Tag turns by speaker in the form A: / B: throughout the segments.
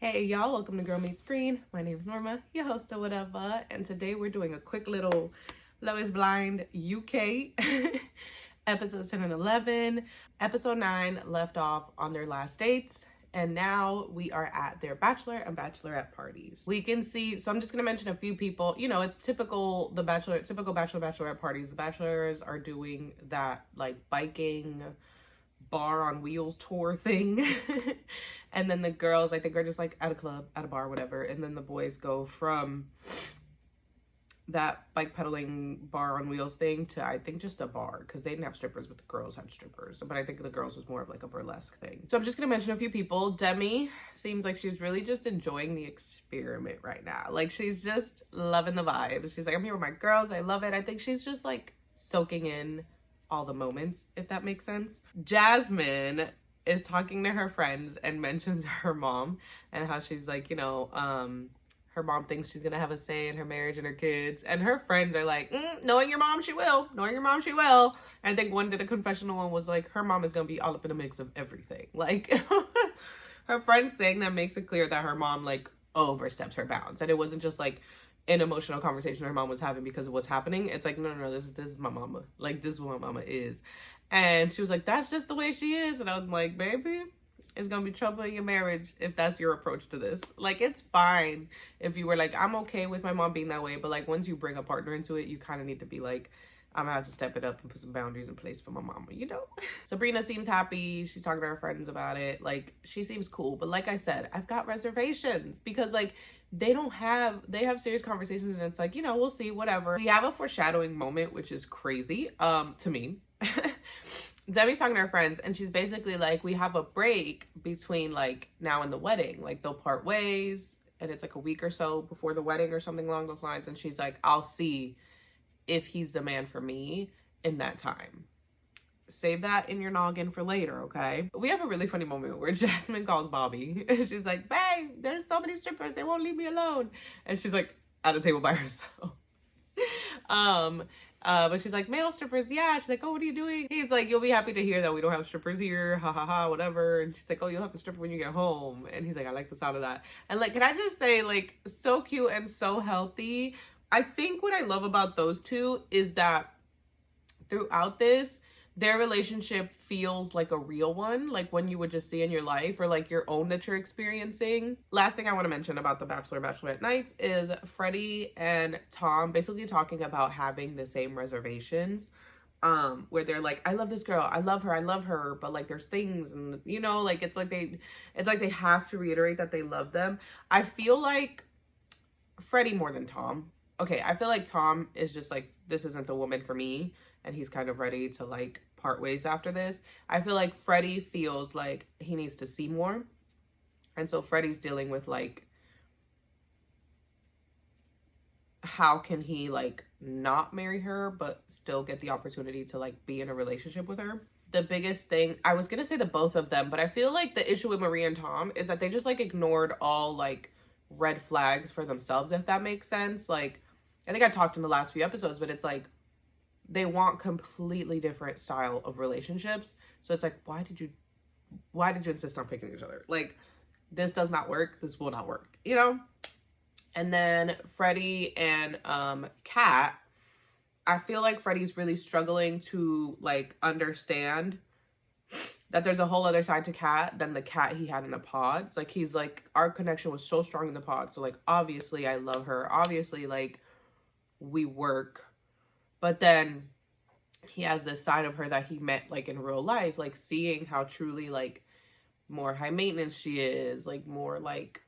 A: Hey y'all, welcome to Girl Meets Screen. My name is Norma, your host of whatever, and today we're doing a quick little Love is Blind UK episodes 10 and 11. Episode 9 left off on their last dates, and now we are at their bachelor and bachelorette parties. We can see, so I'm just going to mention a few people. You know, it's typical, typical bachelorette parties. The bachelors are doing that like biking bar on wheels tour thing. And then the girls, I think, are just like at a club, at a bar, whatever. And then the boys go from that bike pedaling bar on wheels thing to, I think, just a bar, because they didn't have strippers, but the girls had strippers. But I think the girls was more of like a burlesque thing. So I'm just gonna mention a few people. Demi seems like she's really just enjoying the experiment right now. Like, she's just loving the vibes. She's like, I'm here with my girls, I love it. I think she's just like soaking in all the moments, if that makes sense. Jasmine is talking to her friends and mentions her mom and how she's like, you know, her mom thinks she's gonna have a say in her marriage and her kids, and her friends are like, knowing your mom she will, knowing your mom she will. And I think one did a confessional and was like, her mom is gonna be all up in the mix of everything. Like, her friends saying that makes it clear that her mom like overstepped her bounds, and it wasn't just like an emotional conversation her mom was having because of what's happening. It's like, no, this is my mama. Like, this is what my mama is. And she was like, that's just the way she is. And I was like, baby, it's gonna be trouble in your marriage if that's your approach to this. Like, it's fine if you were like, I'm okay with my mom being that way, but like once you bring a partner into it, you kind of need to be like, I'm gonna have to step it up and put some boundaries in place for my mama, you know? Sabrina seems happy. She's talking to her friends about it. Like, she seems cool. But like I said, I've got reservations because like they have serious conversations, and it's like, you know, we'll see, whatever. We have a foreshadowing moment, which is crazy to me. Demi's talking to her friends, and she's basically like, we have a break between like now and the wedding. Like, they'll part ways, and it's like a week or so before the wedding or something along those lines. And she's like, I'll see if he's the man for me in that time. Save that in your noggin for later, okay? We have a really funny moment where Jasmine calls Bobby, and she's like, babe, there's so many strippers, they won't leave me alone. And she's like at a table by herself. But she's like, male strippers, yeah. She's like, oh, what are you doing? He's like, you'll be happy to hear that we don't have strippers here, ha ha ha, whatever. And she's like, oh, you'll have a stripper when you get home. And he's like, I like the sound of that. And like, can I just say, like, so cute and so healthy. I think what I love about those two is that throughout this, their relationship feels like a real one, like one you would just see in your life, or like your own that you're experiencing. Last thing I want to mention about the Bachelorette nights is Freddie and Tom basically talking about having the same reservations, where they're like, I love this girl, I love her, but like there's things, and you know, like it's like they have to reiterate that they love them. I feel like Freddie more than Tom. Okay, I feel like Tom is just like, this isn't the woman for me, and he's kind of ready to like part ways after this. I feel like Freddie feels like he needs to see more. And so Freddie's dealing with like, how can he like not marry her but still get the opportunity to like be in a relationship with her. The biggest thing, I was gonna say the both of them, but I feel like the issue with Marie and Tom is that they just like ignored all like red flags for themselves, if that makes sense. Like, I think I talked in the last few episodes, but it's like they want completely different style of relationships. So it's like, why did you insist on picking each other? Like, this does not work. This will not work, you know? And then Freddie and Kat, I feel like Freddie's really struggling to like understand that there's a whole other side to Kat than the Kat he had in the pods. Like, he's like, our connection was so strong in the pod. So like, obviously I love her. Obviously, like, we work. But then he has this side of her that he met like in real life, like seeing how truly like more high maintenance she is, like more like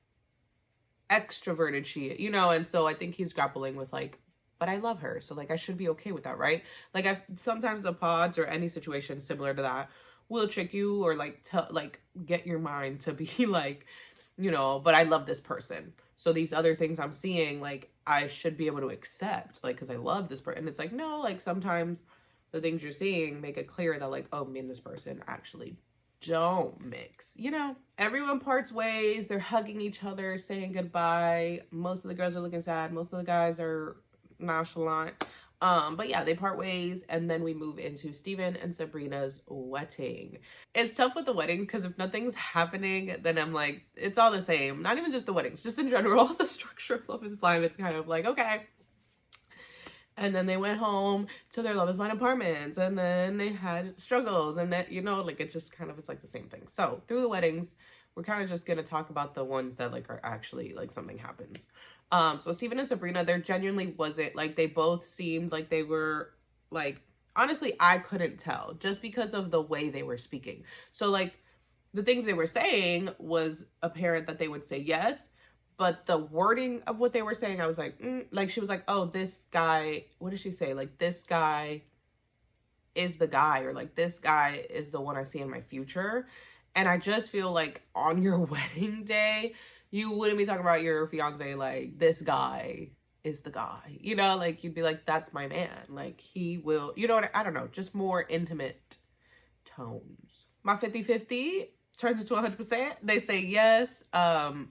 A: extroverted she is, you know? And so I think he's grappling with like, but I love her, so like I should be okay with that, right? Like, sometimes the pods or any situation similar to that will trick you, or like get your mind to be like, you know, but I love this person, so these other things I'm seeing, like, I should be able to accept, like, because I love this person. And it's like, no, like, sometimes the things you're seeing make it clear that, like, oh, me and this person actually don't mix, you know? Everyone parts ways. They're hugging each other, saying goodbye. Most of the girls are looking sad. Most of the guys are nonchalant. But yeah, they part ways, and then we move into Steven and Sabrina's wedding. It's tough with the weddings because if nothing's happening, then I'm like, it's all the same. Not even just the weddings, just in general, the structure of Love is Blind. It's kind of like, okay. And then they went home to their Love is Blind apartments, and then they had struggles, and that, like it just kind of, it's like the same thing. So through the weddings, we're kind of just going to talk about the ones that like are actually like something happens. So Steven and Sabrina, there genuinely wasn't, like, they both seemed like they were, like, honestly, I couldn't tell just because of the way they were speaking. So, like, the things they were saying was apparent that they would say yes, but the wording of what they were saying, I was like, like, she was like, oh, this guy, what did she say? Like, this guy is the guy, or like, this guy is the one I see in my future. And I just feel like on your wedding day, you wouldn't be talking about your fiance like, this guy is the guy, like, you'd be like, that's my man. Like, he will, I don't know, just more intimate tones. My 50-50 turns into 100%. They say yes,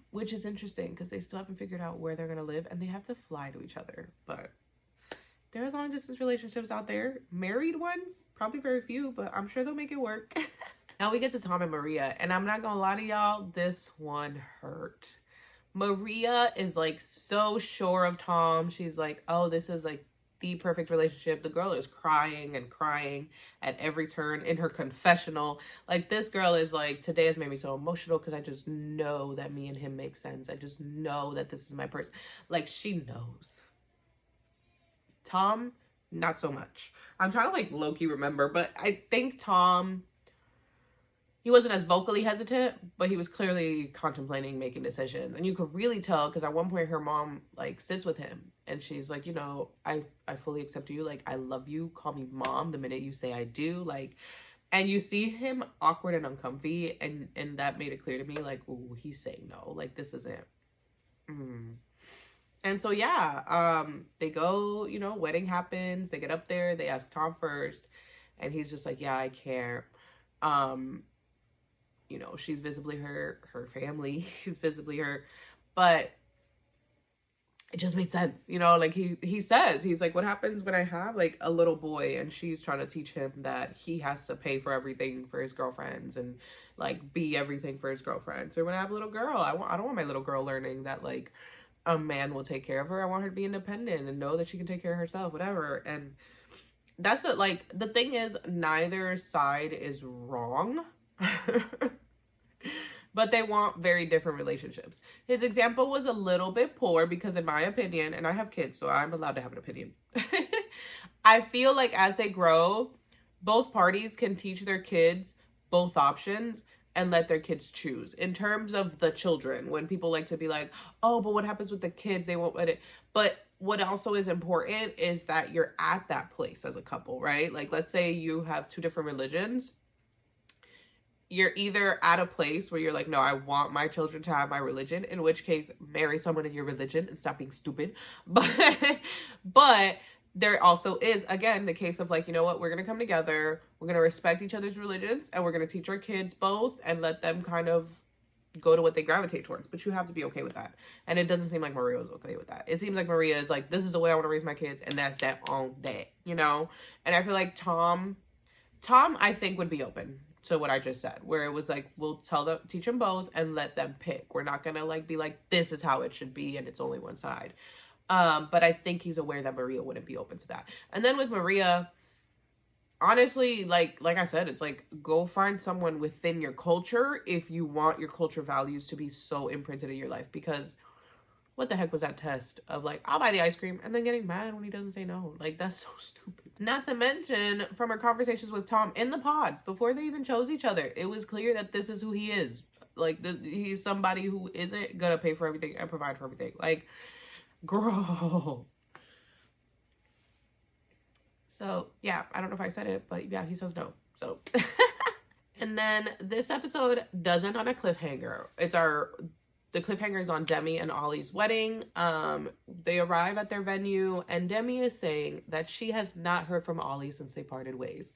A: which is interesting because they still haven't figured out where they're going to live, and they have to fly to each other. But there are long distance relationships out there. Married ones, probably very few, but I'm sure they'll make it work. Now we get to Tom and Maria, and I'm not gonna lie to y'all, this one hurt. Maria is like so sure of Tom. She's like, oh, this is like the perfect relationship. The girl is crying and crying at every turn in her confessional. Like, this girl is like, today has made me so emotional because I just know that me and him make sense. I just know that this is my person. Like, she knows. Tom, not so much. I'm trying to like low-key remember, but I think Tom, he wasn't as vocally hesitant, but he was clearly contemplating making decisions. And you could really tell, because at one point her mom like sits with him and she's like, I fully accept you. Like, I love you. Call me mom the minute you say I do. Like, and you see him awkward and uncomfy, and that made it clear to me, like, ooh, he's saying no. Like, this isn't. And so, yeah, they go, wedding happens. They get up there. They ask Tom first. And he's just like, yeah, I can't. She's visibly her family. He's visibly her. But it just made sense. Like he says, he's like, what happens when I have like a little boy and she's trying to teach him that he has to pay for everything for his girlfriends and like be everything for his girlfriends? Or when I have a little girl, I don't want my little girl learning that like a man will take care of her. I want her to be independent and know that she can take care of herself, whatever. And that's it. Like, the thing is, neither side is wrong. But they want very different relationships. His example was a little bit poor because, in my opinion, and I have kids, so I'm allowed to have an opinion. I feel like as they grow, both parties can teach their kids both options and let their kids choose. In terms of the children, when people like to be like, oh, but what happens with the kids? They won't let it. But what also is important is that you're at that place as a couple, right? Like, let's say you have two different religions. You're either at a place where you're like, no, I want my children to have my religion, in which case marry someone in your religion and stop being stupid. But there also is, again, the case of like, you know what, we're going to come together, we're going to respect each other's religions, and we're going to teach our kids both and let them kind of go to what they gravitate towards. But you have to be okay with that. And it doesn't seem like Maria was okay with that. It seems like Maria is like, this is the way I want to raise my kids, and that's that all day, And I feel like Tom, I think, would be open to what I just said, where it was like, we'll teach them both and let them pick. We're not gonna like be like, this is how it should be and it's only one side. But I think he's aware that Maria wouldn't be open to that. And then with Maria, honestly, like I said, it's like, go find someone within your culture if you want your culture values to be so imprinted in your life. Because what the heck was that test of like, I'll buy the ice cream, and then getting mad when he doesn't say no? Like, that's so stupid. Not to mention, from her conversations with Tom in the pods, before they even chose each other, it was clear that this is who he is. Like, he's somebody who isn't gonna pay for everything and provide for everything. Like, girl. So, yeah, I don't know if I said it, but yeah, he says no. So, and then this episode does end on a cliffhanger. The cliffhanger is on Demi and Ollie's wedding. They arrive at their venue, and Demi is saying that she has not heard from Ollie since they parted ways.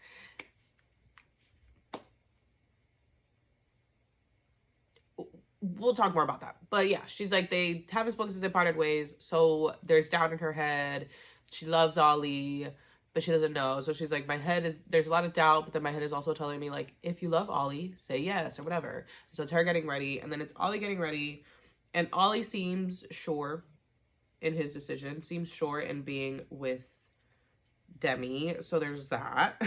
A: We'll talk more about that. But yeah, she's like, they haven't spoken since they parted ways, so there's doubt in her head. She loves Ollie, but she doesn't know. So she's like, there's a lot of doubt, but then my head is also telling me, like, if you love Ollie, say yes or whatever. So it's her getting ready, and then it's Ollie getting ready, and Ollie seems sure in his decision, seems sure in being with Demi. So there's that.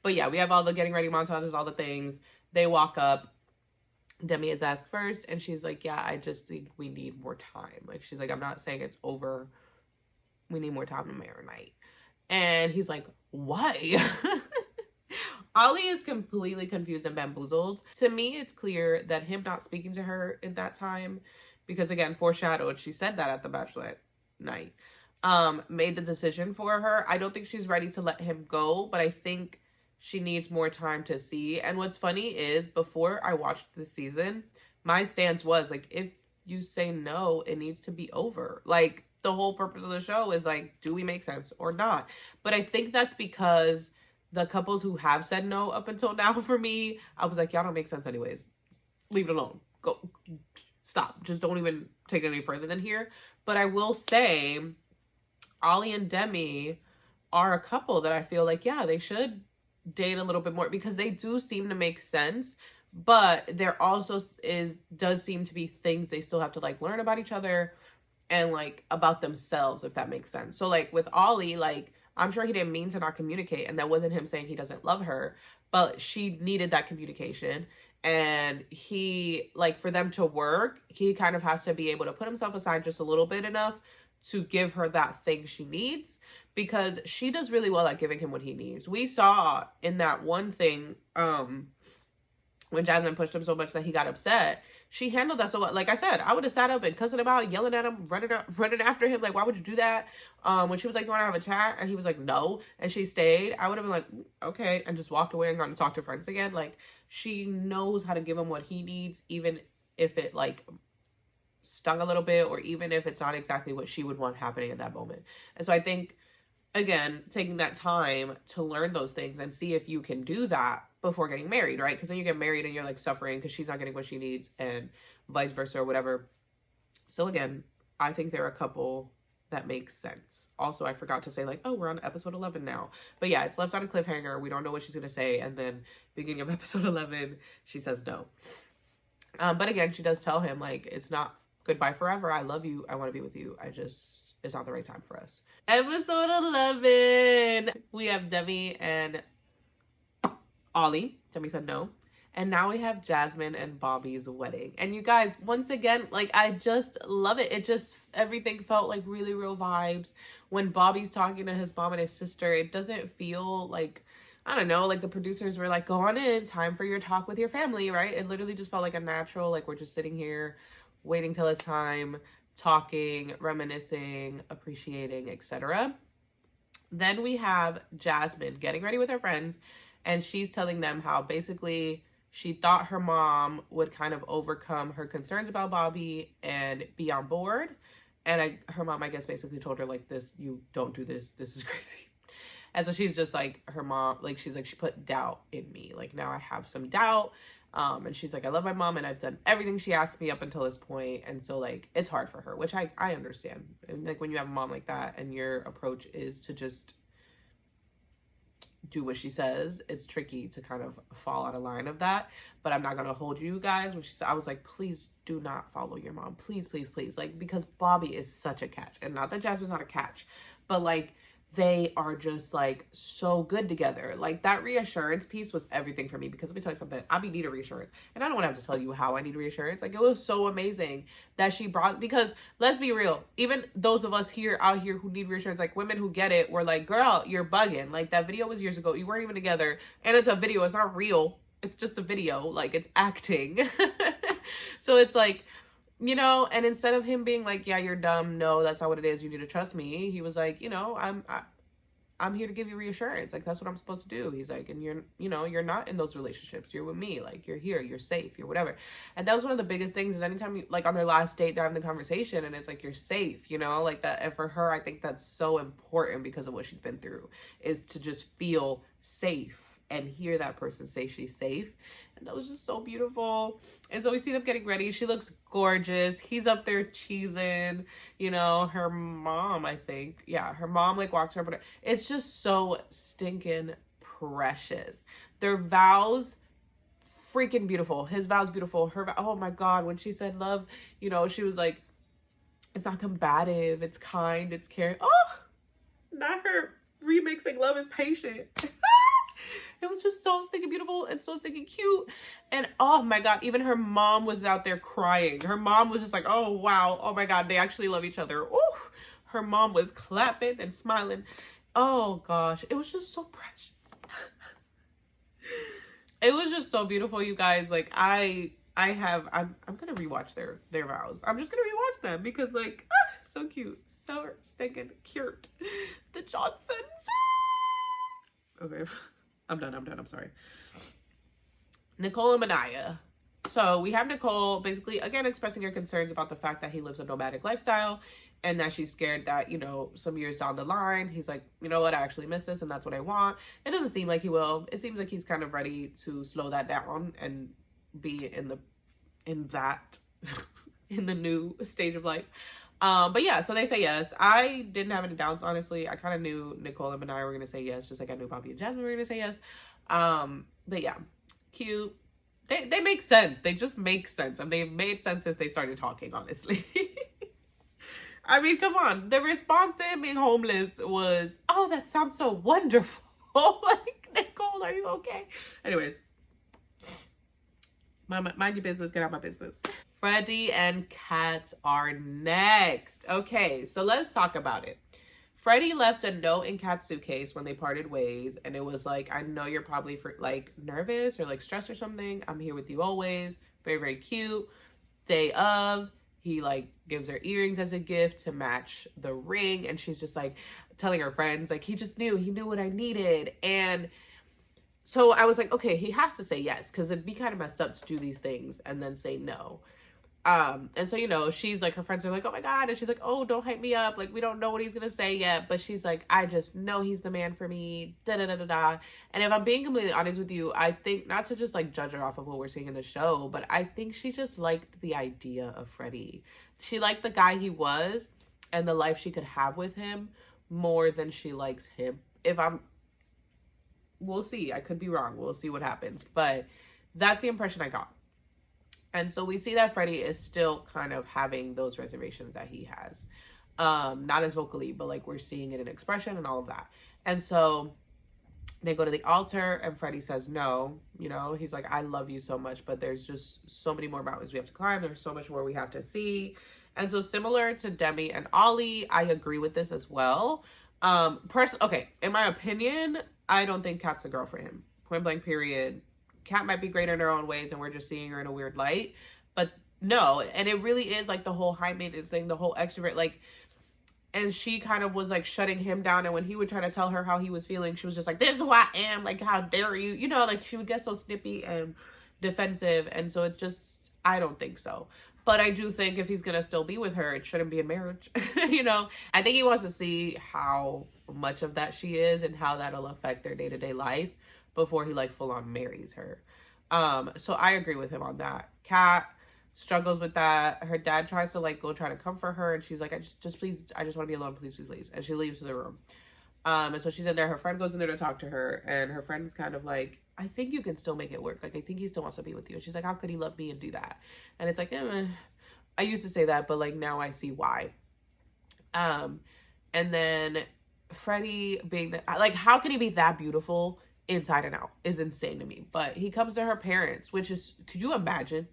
A: But yeah, we have all the getting ready montages, all the things. They walk up. Demi is asked first, and she's like, yeah, I just think we need more time. Like, she's like, I'm not saying it's over. We need more time to marinate. And he's like, why? Ollie is completely confused and bamboozled. To me, it's clear that him not speaking to her in that time, because again, foreshadowed, she said that at the Bachelorette night, made the decision for her. I don't think she's ready to let him go, but I think she needs more time to see. And what's funny is, before I watched this season, my stance was like, if you say no, it needs to be over. Like, the whole purpose of the show is like, do we make sense or not? But I think that's because the couples who have said no up until now, for me, I was like, y'all don't make sense anyways. Leave it alone. Go. Stop. Just don't even take it any further than here. But I will say, Ollie and Demi are a couple that I feel like, yeah, they should date a little bit more, because they do seem to make sense, but there also does seem to be things they still have to like learn about each other and like about themselves, if that makes sense. So like with Ollie, like, I'm sure he didn't mean to not communicate, and that wasn't him saying he doesn't love her, but she needed that communication. And he, like, for them to work, he kind of has to be able to put himself aside just a little bit enough to give her that thing she needs, because she does really well at giving him what he needs. We saw in that one thing, when Jasmine pushed him so much that he got upset, she handled that so well. Like I said, I would have sat up and cussing him out, yelling at him, running after him. Like, why would you do that? When she was like, you want to have a chat? And he was like, no. And she stayed. I would have been like, okay. And just walked away and gone to talk to friends again. Like, she knows how to give him what he needs, even if it like stung a little bit, or even if it's not exactly what she would want happening at that moment. And so I think, again, taking that time to learn those things and see if you can do that before getting married, right? Because then you get married and you're like suffering because she's not getting what she needs, and vice versa or whatever. So again, I think they're a couple that makes sense. Also, I forgot to say, like, oh, we're on episode 11 now. But yeah, it's left on a cliffhanger. We don't know what she's going to say. And then beginning of episode 11, she says no. But again, she does tell him, like, it's not goodbye forever. I love you. I want to be with you. It's not the right time for us. Episode 11. We have Demi and Ollie. Demi said no. And now we have Jasmine and Bobby's wedding. And you guys, once again, like, I just love it. It just, everything felt like really real vibes. When Bobby's talking to his mom and his sister, it doesn't feel like, I don't know, like the producers were like, go on in, time for your talk with your family, right? It literally just felt like a natural, like, we're just sitting here waiting till it's time, talking, reminiscing, appreciating, etc. Then we have Jasmine getting ready with her friends, and she's telling them how basically she thought her mom would kind of overcome her concerns about Bobby and be on board. And her mom, I guess, basically told her, like, this, you don't do this. This is crazy. And so she's just like, her mom, like, she's like, she put doubt in me. Like, now I have some doubt. And she's like, I love my mom and I've done everything she asked me up until this point. And so, like, it's hard for her, which I understand. And like, when you have a mom like that and your approach is to just do what she says, it's tricky to kind of fall out of line of that. But I'm not going to hold you guys. When she said, I was like, please do not follow your mom. Please, please, please. Like, because Bobby is such a catch. And not that Jasmine's not a catch, but like, they are just like so good together. Like, that reassurance piece was everything for me, because let me tell you something, I need a reassurance, and I don't want to have to tell you how I need reassurance. Like, it was so amazing that she brought, because let's be real, even those of us out here who need reassurance, like women who get it, we're like, girl, you're bugging. Like, that video was years ago, you weren't even together, and it's a video, it's not real, it's just a video, like, it's acting. So it's like, you know, and instead of him being like, yeah, you're dumb, no, that's not what it is, you need to trust me, he was like, you know, I'm here to give you reassurance. Like, that's what I'm supposed to do. He's like, and you're not in those relationships. You're with me. Like, you're here, you're safe, you're whatever. And that was one of the biggest things, is anytime you, like, on their last date, they're having the conversation and it's like, you're safe, you know, like that. And for her, I think that's so important because of what she's been through, is to just feel safe and hear that person say she's safe. And that was just so beautiful. And so we see them getting ready. She looks gorgeous. He's up there cheesing, you know, her mom, I think. Yeah, her mom like walks her, but it's just so stinking precious. Their vows, freaking beautiful. His vows beautiful. Oh my God, when she said love, you know, she was like, it's not combative, it's kind, it's caring. Oh, not her remixing love is patient. It was just so stinking beautiful and so stinking cute. And oh my God, even her mom was out there crying. Her mom was just like, oh wow, oh my God, they actually love each other. Ooh, her mom was clapping and smiling. Oh gosh, it was just so precious. It was just so beautiful, you guys. Like I'm gonna rewatch their vows. I'm just gonna rewatch them because like so cute, so stinking cute. The Johnsons. Okay, I'm done. I'm sorry. Nicole and Mania. So we have Nicole basically again expressing her concerns about the fact that he lives a nomadic lifestyle and that she's scared that, you know, some years down the line, he's like, you know what, I actually miss this and that's what I want. It doesn't seem like he will. It seems like he's kind of ready to slow that down and be in the new stage of life. But yeah, so they say yes. I didn't have any doubts, honestly. I kind of knew Nicole and Benai were going to say yes, just like I knew Bobby and Jasmine were going to say yes. But yeah, cute. They make sense. They just make sense. And they've made sense since they started talking, honestly. I mean, come on. The response to him being homeless was, oh, that sounds so wonderful. Like, Nicole, are you okay? Anyways. Mind your business. Get out my business. Freddie and Kat are next. Okay, so let's talk about it. Freddie left a note in Kat's suitcase when they parted ways, and it was like, I know you're probably like nervous or like stressed or something. I'm here with you always. Very, very cute. Day of, he like gives her earrings as a gift to match the ring, and she's just like telling her friends like he knew what I needed. And so I was like, okay, he has to say yes, because it'd be kind of messed up to do these things and then say no. And so, you know, she's like, her friends are like, oh my God. And she's like, oh, don't hype me up. Like, we don't know what he's going to say yet. But she's like, I just know he's the man for me. Da da da da da. And if I'm being completely honest with you, I think, not to just like judge her off of what we're seeing in the show, but I think she just liked the idea of Freddie. She liked the guy he was and the life she could have with him more than she likes him. We'll see. I could be wrong. We'll see what happens. But that's the impression I got. And so we see that Freddie is still kind of having those reservations that he has. Not as vocally, but like we're seeing it in expression and all of that. And so they go to the altar and Freddie says no. You know, he's like, I love you so much, but there's just so many more mountains we have to climb. There's so much more we have to see. And so similar to Demi and Ollie, I agree with this as well. Okay, in my opinion, I don't think Kat's the girl for him. Point blank period. Kat might be great in her own ways and we're just seeing her in a weird light, but no. And it really is like the whole high maintenance thing, the whole extrovert, like, and she kind of was like shutting him down. And when he would try to tell her how he was feeling, she was just like, this is who I am. Like, how dare you? You know, like she would get so snippy and defensive. And so it just, I don't think so. But I do think if he's going to still be with her, it shouldn't be a marriage. You know, I think he wants to see how much of that she is and how that'll affect their day-to-day life before he like full on marries her. So I agree with him on that. Kat struggles with that. Her dad tries to like go try to comfort her and she's like, I just please, I just want to be alone, please, please, please. And she leaves the room. And so she's in there, her friend goes in there to talk to her and her friend's kind of like, I think you can still make it work. Like, I think he still wants to be with you. And she's like, how could he love me and do that? And it's like, I used to say that, but like now I see why. And then Freddie being like, how can he be that beautiful inside and out is insane to me. But he comes to her parents, which is, could you imagine?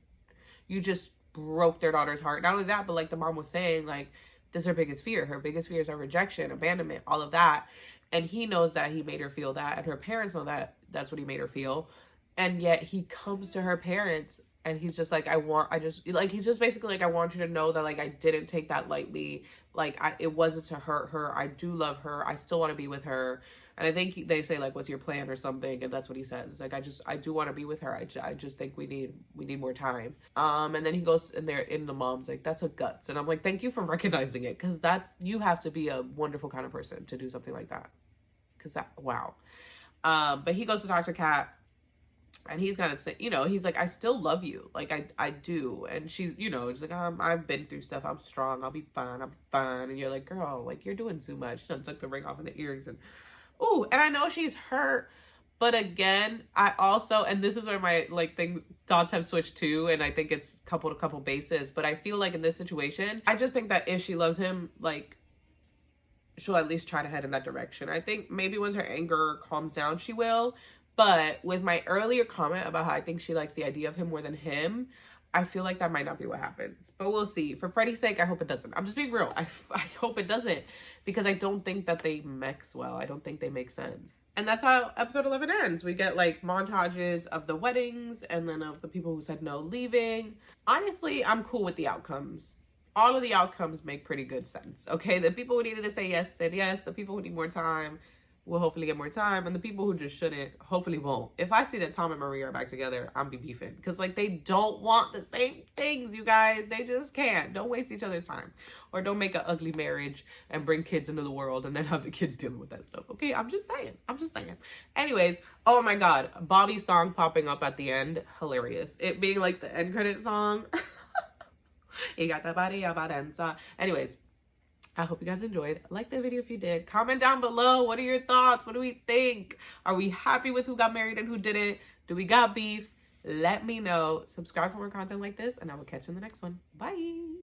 A: You just broke their daughter's heart. Not only that, but like the mom was saying, like, this is her biggest fear. Her biggest fears are rejection, abandonment, all of that. And he knows that he made her feel that. And her parents know that that's what he made her feel. And yet he comes to her parents and he's just like, he's just basically like, I want you to know that like, I didn't take that lightly. Like, it wasn't to hurt her. I do love her. I still want to be with her. And I think they say like, what's your plan or something? And that's what he says. It's like, I do want to be with her. I just think we need more time. And then he goes in there in the mom's like, that's a guts. And I'm like, thank you for recognizing it. Cause you have to be a wonderful kind of person to do something like that. Cause wow. But he goes to talk to Kat, and he's kind of saying, you know, he's like, I still love you. Like, I do. And she's, you know, she's like, I've been through stuff. I'm strong. I'll be fine. I'm fine. And you're like, girl, like, you're doing too much. She done took the ring off and the earrings. And, ooh, and I know she's hurt. But again, I also, and this is where my, like, thoughts have switched to, and I think it's couple to couple bases. But I feel like in this situation, I just think that if she loves him, like, she'll at least try to head in that direction. I think maybe once her anger calms down, she will. But with my earlier comment about how I think she likes the idea of him more than him, I feel like that might not be what happens. But we'll see. For Freddie's sake, I hope it doesn't. I'm just being real. I hope it doesn't. Because I don't think that they mix well. I don't think they make sense. And that's how episode 11 ends. We get like montages of the weddings and then of the people who said no leaving. Honestly, I'm cool with the outcomes. All of the outcomes make pretty good sense. Okay, the people who needed to say yes said yes. The people who need more time will hopefully get more time. And the people who just shouldn't hopefully won't. If I see that Tom and Marie are back together, I'm be beefing. Because like they don't want the same things, you guys. They just can't. Don't waste each other's time. Or don't make an ugly marriage and bring kids into the world and then have the kids dealing with that stuff. Okay, I'm just saying. I'm just saying. Anyways, oh my God. Bobby's song popping up at the end. Hilarious. It being like the end credit song. You got that body, danza. Anyways, I hope you guys enjoyed. Like the video if you did. Comment down below. What are your thoughts? What do we think? Are we happy with who got married and who didn't? Do we got beef? Let me know. Subscribe for more content like this, and I will catch you in the next one. Bye.